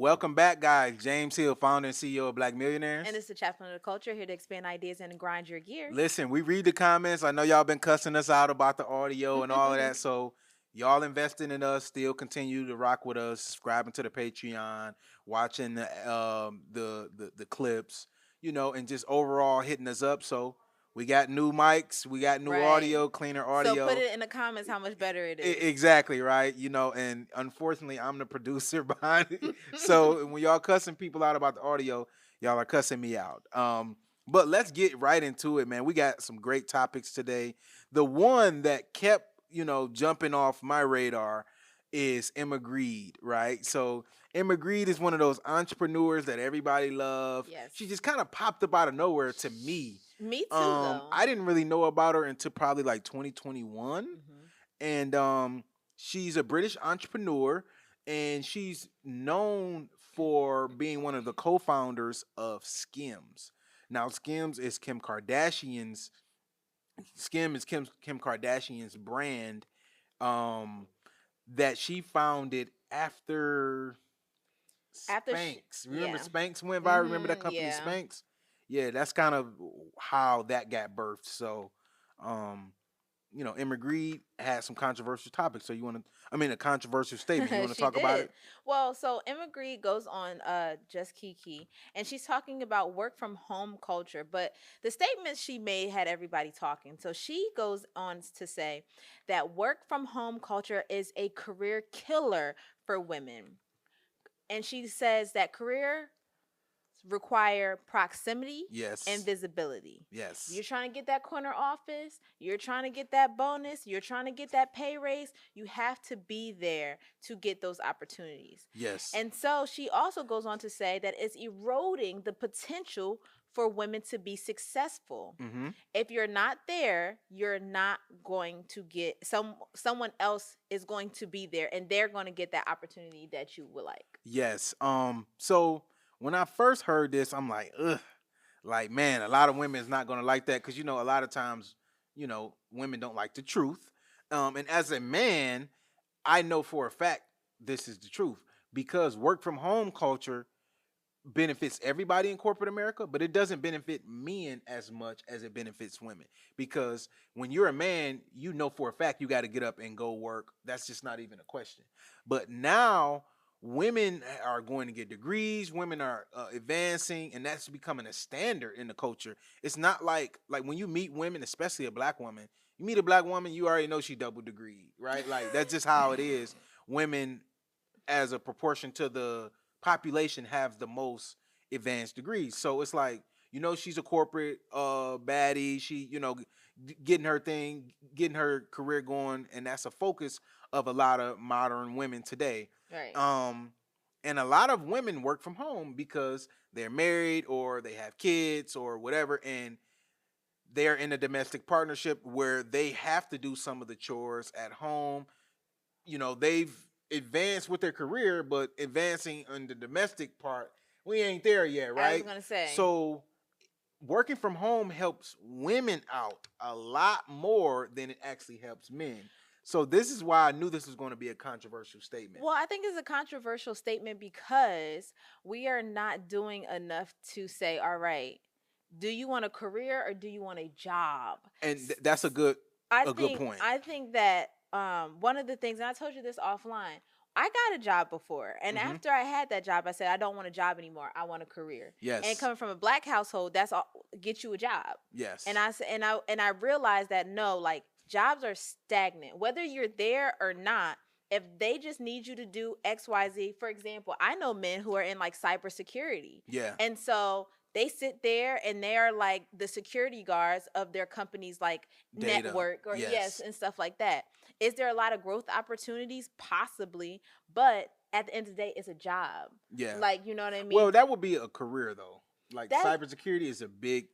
Welcome back, guys. James Hill, founder and CEO of Black Millionaires. And it's the chaplain of the culture here to expand ideas and grind your gears. Listen, we read the comments. I know y'all been cussing us out about the audio and all of that. So y'all investing in us. Still continue to rock with us. Subscribing to the Patreon, watching the clips, and just overall hitting us up. So we got new mics, we got new Right. audio, cleaner So audio. put it in the comments how much better it is. Exactly, right? And unfortunately, I'm the producer behind it. So when y'all cussing people out about the audio, y'all are cussing me out. But let's get right into it, man. We got some great topics today. The one that kept, jumping off my radar is Emma Grede, right? So Emma Grede is one of those entrepreneurs that everybody loves. Yes. She just kind of popped up out of nowhere to me. Me too, though. I didn't really know about her until probably like 2021. And she's a British entrepreneur, and she's known for being one of the co-founders of Skims. Now, Skim is Kim Kardashian's brand that she founded after Spanx. Remember Spanx went viral? Remember that company Spanx? Yeah, that's kind of how that got birthed. So, Emma Grede had some controversial topics. So a controversial statement. You want to talk about it? Well, so Emma Grede goes on Just Kiki, and she's talking about work from home culture. But the statements she made had everybody talking. So she goes on to say that work from home culture is a career killer for women. And she says that career require proximity and visibility. Yes. You're trying to get that corner office, you're trying to get that bonus, you're trying to get that pay raise, you have to be there to get those opportunities. Yes. And so she also goes on to say that it's eroding the potential for women to be successful. If you're not there, you're not going to get someone else is going to be there, and they're going to get that opportunity that you would like. Yes. So when I first heard this, I'm like, ugh, like, man, a lot of women is not going to like that because, a lot of times, women don't like the truth. And as a man, I know for a fact this is the truth because work from home culture benefits everybody in corporate America, but it doesn't benefit men as much as it benefits women. Because when you're a man, for a fact you got to get up and go work. That's just not even a question. But now women are going to get degrees, women are advancing, and that's becoming a standard in the culture. It's not like when you meet women, especially a black woman, you meet a black woman, you already know she double degree, right? Like that's just how it is. Women, as a proportion to the population, have the most advanced degrees. So it's like, she's a corporate baddie. She, getting her thing, getting her career going, and that's a focus of a lot of modern women today. Right. And a lot of women work from home because they're married or they have kids or whatever, and they're in a domestic partnership where they have to do some of the chores at home. They've advanced with their career, but advancing on the domestic part, we ain't there yet, right? I was gonna say. So working from home helps women out a lot more than it actually helps men. So this is why I knew this was going to be a controversial statement. Well, I think it's a controversial statement because we are not doing enough to say, all right, do you want a career or do you want a job? And that's a good point. I think that one of the things, and I told you this offline, I got a job before, and after I had that job, I said I don't want a job anymore. I want a career. Yes. And coming from a black household, that's all, get you a job. Yes. And I realized that no, like jobs are stagnant. Whether you're there or not, if they just need you to do XYZ, for example, I know men who are in like cybersecurity. Yeah. And so they sit there and they are like the security guards of their company's like Data. network or and stuff like that. Is there a lot of growth opportunities? Possibly, but at the end of the day, it's a job. Yeah. Like, you know what I mean? Well, that would be a career though. Like cybersecurity is a big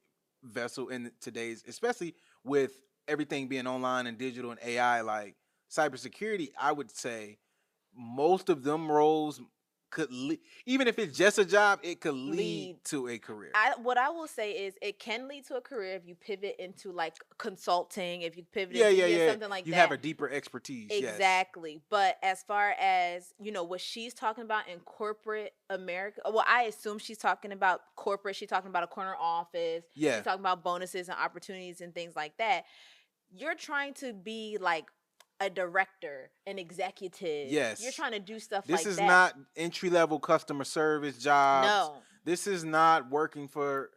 vessel in today's, especially with everything being online and digital and AI. Like cybersecurity, I would say most of them roles could even if it's just a job, it could lead Lead. to a career. What I will say is it can lead to a career if you pivot into like consulting, if you pivot Yeah, into yeah, yeah. something like You that. have a deeper expertise. Yes. Exactly. But as far as, what she's talking about in corporate America, well, I assume she's talking about corporate. She's talking about a corner office. Yeah. She's talking about bonuses and opportunities and things like that. You're trying to be like a director, an executive. Yes. You're trying to do stuff This like that. is not entry-level customer service jobs. No. This is not working for,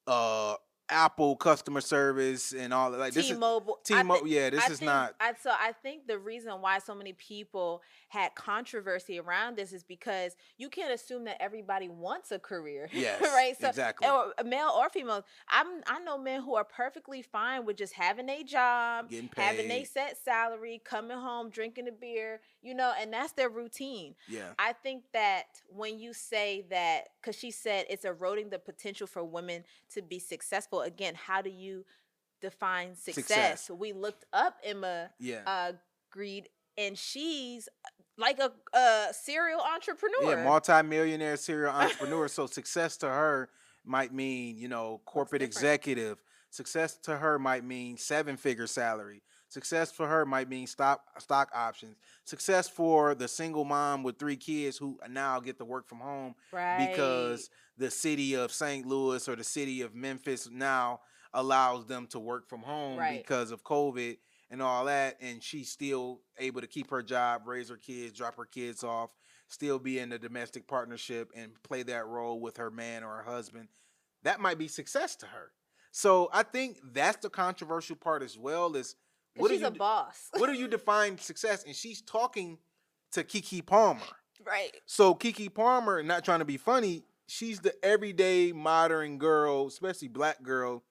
uh Apple customer service and all that. Like T-Mobile. T-Mobile. Yeah, this is not. I think the reason why so many people had controversy around this is because you can't assume that everybody wants a career. Yes, right? So, exactly. Or male or female. I know men who are perfectly fine with just having a job, Getting paid. having a set salary, coming home, drinking a beer, and that's their routine. Yeah. I think that when you say that, because she said it's eroding the potential for women to be successful, again, how do you define success? We looked up Emma Grede, and she's like a serial entrepreneur. Yeah, multi-millionaire serial entrepreneur. So success to her might mean, corporate executive. Success to her might mean 7-figure salary. Success for her might mean stock options. Success for the single mom with 3 kids who now get to work from home because the city of St. Louis or the city of Memphis now allows them to work from home because of COVID and all that. And she's still able to keep her job, raise her kids, drop her kids off, still be in a domestic partnership and play that role with her man or her husband. That might be success to her. So I think that's the controversial part as well, is she's a boss. What do you define success? And she's talking to Keke Palmer. Right. So Keke Palmer, not trying to be funny, she's the everyday modern girl, especially black girl,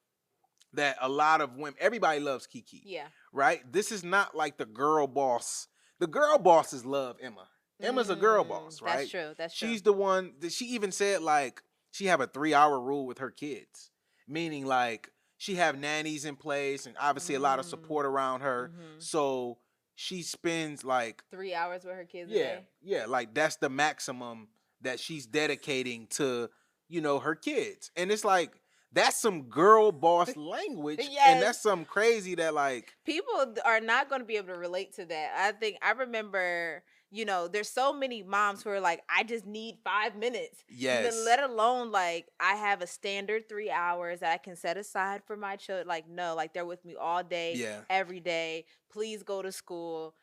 that a lot of women, everybody loves Keke. Yeah. Right? This is not like the girl boss. The girl bosses love Emma. Emma's a girl boss, right? That's true. That's true. She's the one that she even said, like, she have a 3-hour rule with her kids. Meaning, like, she have nannies in place and obviously a lot of support around her. So she spends like 3 hours with her kids a day. Yeah, like that's the maximum that she's dedicating to, her kids. And it's like, that's some girl boss language. Yes. And that's something crazy that, like, people are not going to be able to relate to that. I remember, there's so many moms who are like, I just need 5 minutes. Yes. Let alone, like, I have a standard 3 hours that I can set aside for my children. Like, no, like, they're with me all day, every day. Please go to school,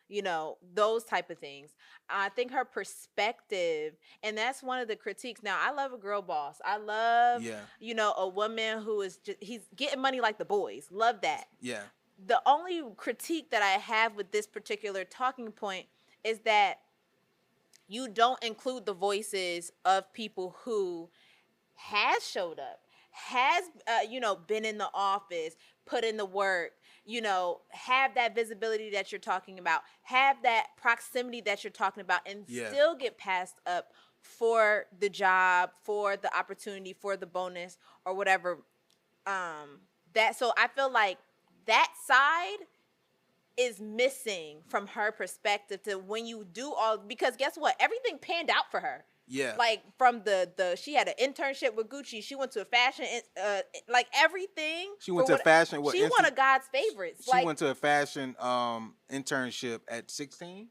those type of things. I think her perspective, and that's one of the critiques. Now, I love a girl boss. I love, a woman who is he's getting money like the boys. Love that. Yeah. The only critique that I have with this particular talking point is that you don't include the voices of people who has showed up, has been in the office, put in the work, have that visibility that you're talking about, have that proximity that you're talking about, and still get passed up for the job, for the opportunity, for the bonus or whatever. So I feel like that side is missing from her perspective to when you do all, because guess what? Everything panned out for her. Yeah. Like from the she had an internship with Gucci. She went to a fashion, like everything. She went to fashion. She one of God's favorites. She went to a fashion internship at 16.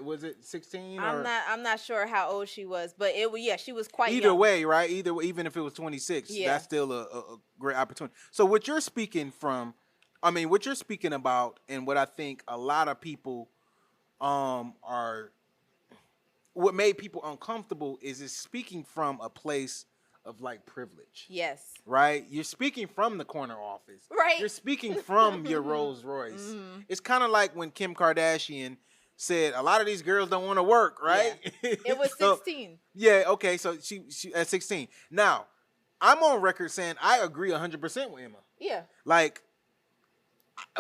Was it 16? I'm not sure how old she was, but she was quite either young. way, right? Even if it was 26, that's still a great opportunity. So what you're speaking about, and what I think a lot of people what made people uncomfortable is speaking from a place of like privilege. Yes. Right? You're speaking from the corner office. Right. You're speaking from your Rolls Royce. It's kind of like when Kim Kardashian said a lot of these girls don't want to work, right? Yeah. It was 16. Yeah, okay, so she at 16. Now, I'm on record saying I agree 100% with Emma. Yeah. Like,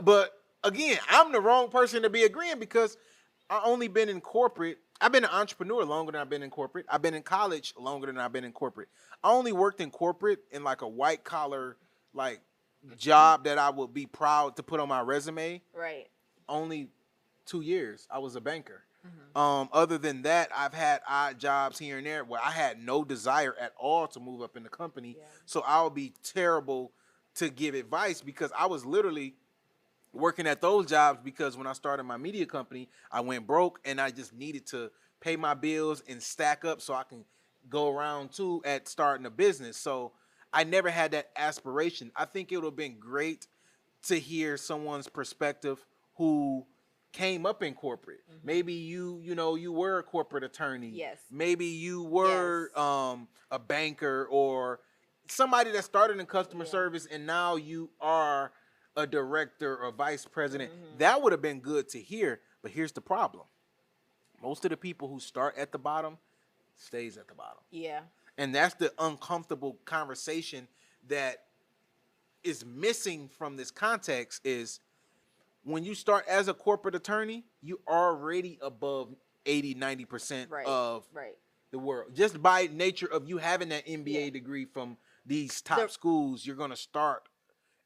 but again, I'm the wrong person to be agreeing because I only been in corporate. I've been an entrepreneur longer than I've been in corporate. I've been in college longer than I've been in corporate. I only worked in corporate in like a white collar like job that I would be proud to put on my resume. Right. Only 2 years. I was a banker. Mhm. Other than that, I've had odd jobs here and there where I had no desire at all to move up in the company. Yeah. So I would be terrible to give advice because I was literally working at those jobs because when I started my media company, I went broke and I just needed to pay my bills and stack up so I can go around too at starting a business. So I never had that aspiration. I think it would have been great to hear someone's perspective who came up in corporate. Mhm. Maybe you were a corporate attorney. Yes. Maybe you Yes. were a banker or somebody that started in customer Yeah. service and now you are a director or vice president. Mhm. That would have been good to hear. But here's the problem. Most of the people who start at the bottom stays at the bottom. Yeah. And that's the uncomfortable conversation that is missing from this context is when you start as a corporate attorney, you already above 80-90% Right. of Right. the world. Just by nature of you having that Yeah. MBA degree from these The top schools, you're going to start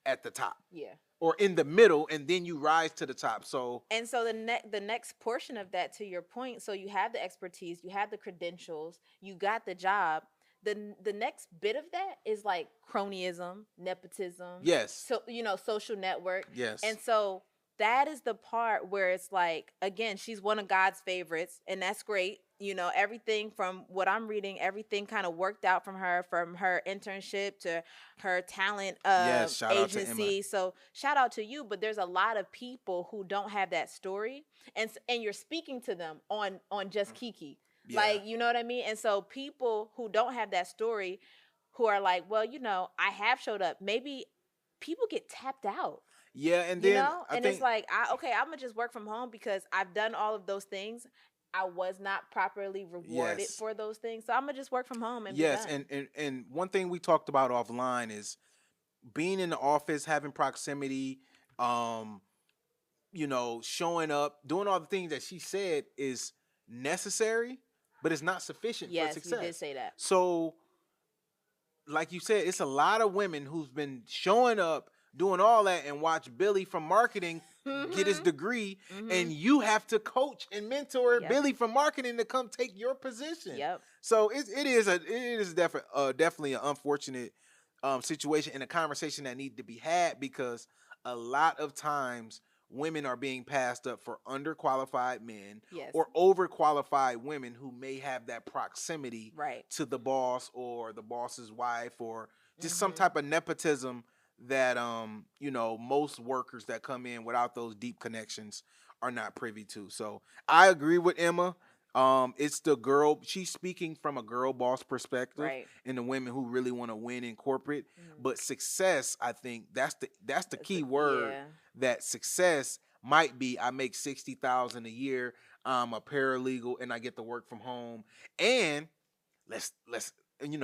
at the top yeah. or in the middle and then you rise to the top. So, And so the next portion of that, to your point, so you have the expertise, you have the credentials, you got the job. The next bit of that is like cronyism, nepotism, yes. so social network. Yes. And so that is the part where it's like, again, she's one of God's favorites, and that's great. Everything from what I'm reading, everything kind of worked out from her internship to her talent Yes, shout out to Emma. agency. So shout out to you. But there's a lot of people who don't have that story, and you're speaking to them on Just Kiki, Yeah. like, you know what I mean. And so people who don't have that story, who are like, well, I have showed up. Maybe people get tapped out. Yeah, and then I And think it's like, okay, I'm gonna just work from home because I've done all of those things. I was not properly rewarded yes. for those things, so I'm gonna just work from home and be Yes, done. and one thing we talked about offline is being in the office, having proximity, um, showing up, doing all the things that she said is necessary, but it's not sufficient for Yes, you did success. say that. So, like you said, it's a lot of women who's been showing up, doing all that, and watch Billy from marketing get his Mhm. degree, and Mhm. you have to coach and mentor Yep. Billy from marketing to come take your position. Yep. So it is definitely an unfortunate situation and a conversation that need to be had because a lot of times women are being passed up for underqualified men Yes. or overqualified women who may have that proximity Right. to the boss or the boss's wife or just some Mhm. type of nepotism that most workers that come in without those deep connections are not privy to. So I agree with Emma. It's the girl, she's speaking from a girl boss perspective Right. and the women who really want to win in corporate. Mhm. But success, I think that's the key word. Yeah. That success might be I make 60,000 a year, I'm a paralegal and I get to work from home. And let's and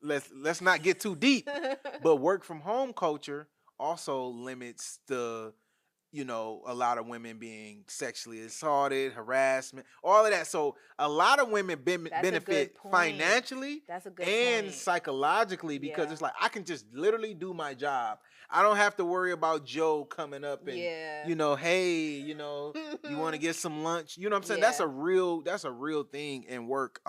let's not get too deep, but work from home culture also limits the a lot of women being sexually assaulted, harassment, all of that. So a lot of women That's a good benefit point. financially That's a good and point. psychologically because Yeah. it's like I can just literally do my job. I don't have to worry about Joe coming up and Yeah. hey, you want to get some lunch. You know what I'm saying? That's Yeah. a real thing in work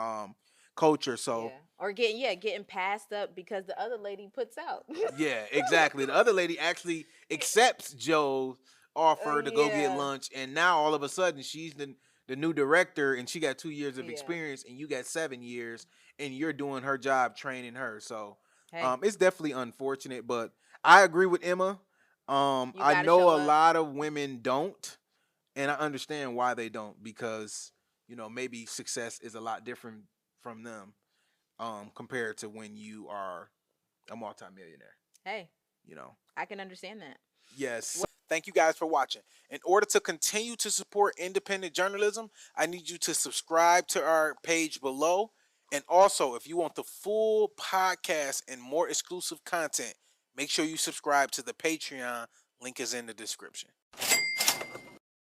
culture. So Yeah. Or getting passed up because the other lady puts out. yeah, exactly. The other lady actually accepts Joe's offer to go get Yeah. lunch, and now all of a sudden she's the new director, and she got 2 years of Yeah. experience, and you got 7 years, and you're doing her job, training her. So, Hey, it's definitely unfortunate, but I agree with Emma. you I gotta show know a up. lot of women don't, and I understand why they don't because maybe success is a lot different from them, compared to when you are a multimillionaire. Hey, You know. I can understand that. Yes. Thank you guys for watching. In order to continue to support independent journalism, I need you to subscribe to our page below. And also, if you want the full podcast and more exclusive content, make sure you subscribe to the Patreon. Link is in the description.